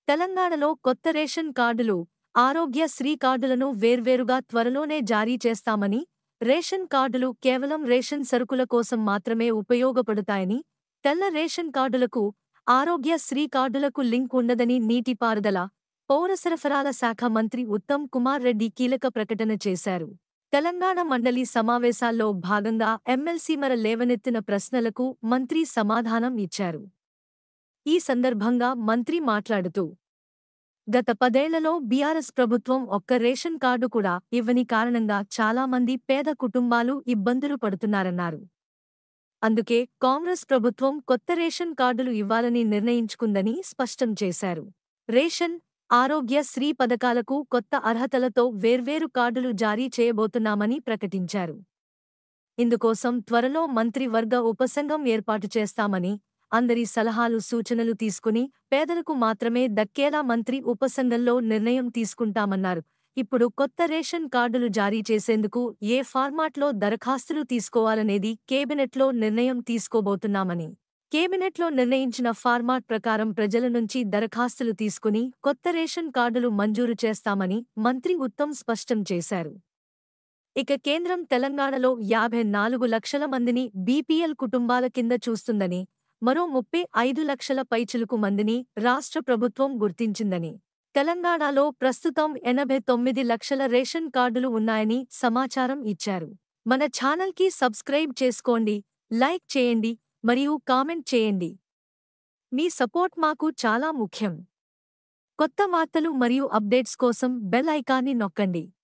తెలంగాణలో కొత్త రేషన్ కార్డులు, ఆరోగ్య శ్రీ కార్డులను వేర్వేరుగా త్వరలోనే జారీ చేస్తామని, రేషన్ కార్డులు కేవలం రేషన్ సరుకుల కోసం మాత్రమే ఉపయోగపడతాయని, తెల్ల రేషన్ కార్డులకు, ఆరోగ్య శ్రీ కార్డులకు లింక్ ఉండదని నీటిపారుదల, పౌర సరఫరాల శాఖ మంత్రి ఉత్తమ్ కుమార్ రెడ్డి కీలక ప్రకటన చేశారు. తెలంగాణ మండలి సమావేశాల్లో భాగంగా ఎమ్మెల్సీమర లేవనెత్తిన ప్రశ్నలకు మంత్రి సమాధానం ఇచ్చారు. ఈ సందర్భంగా మంత్రి మాట్లాడుతూ, గత 10 ఏళ్లలో బీఆర్ఎస్ ప్రభుత్వం ఒక్క రేషన్ కార్డు కూడా ఇవ్వని కారణంగా చాలామంది పేద కుటుంబాలు ఇబ్బందులు పడుతున్నారన్నారు. అందుకే కాంగ్రెస్ ప్రభుత్వం కొత్త రేషన్ కార్డులు ఇవ్వాలని నిర్ణయించుకుందని స్పష్టం చేశారు. రేషన్, ఆరోగ్య శ్రీ పథకాలకు కొత్త అర్హతలతో వేర్వేరు కార్డులు జారీ చేయబోతున్నామని ప్రకటించారు. ఇందుకోసం త్వరలో మంత్రివర్గ ఉపసంఘం ఏర్పాటు చేస్తామని, అందరి సలహాలు సూచనలు తీసుకుని పేదలకు మాత్రమే దక్కేలా మంత్రి ఉపసంఘంలో నిర్ణయం తీసుకుంటామన్నారు. ఇప్పుడు కొత్త రేషన్ కార్డులు జారీ చేసేందుకు ఏ ఫార్మాట్లో దరఖాస్తులు తీసుకోవాలనేది కేబినెట్లో నిర్ణయం తీసుకోబోతున్నామని, కేబినెట్లో నిర్ణయించిన ఫార్మాట్ ప్రకారం ప్రజల నుంచి దరఖాస్తులు తీసుకుని కొత్త రేషన్ కార్డులు మంజూరు చేస్తామని మంత్రి ఉత్తమ్ స్పష్టం చేశారు. ఇక కేంద్రం తెలంగాణలో 54 లక్షల మందిని బీపీఎల్ కుటుంబాల కింద చూస్తుందని, మరో 35 లక్షల పైచిలుకు మందిని రాష్ట్ర ప్రభుత్వం గుర్తించిందని, తెలంగాణలో ప్రస్తుతం 89 లక్షల రేషన్ కార్డులు ఉన్నాయని సమాచారం ఇచ్చారు. మన ఛానల్కి సబ్స్క్రైబ్ చేసుకోండి, లైక్ చేయండి మరియు కామెంట్ చేయండి. మీ సపోర్ట్ మాకు చాలా ముఖ్యం. కొత్త వార్తలు మరియు అప్డేట్స్ కోసం బెల్ ఐకాన్ని నొక్కండి.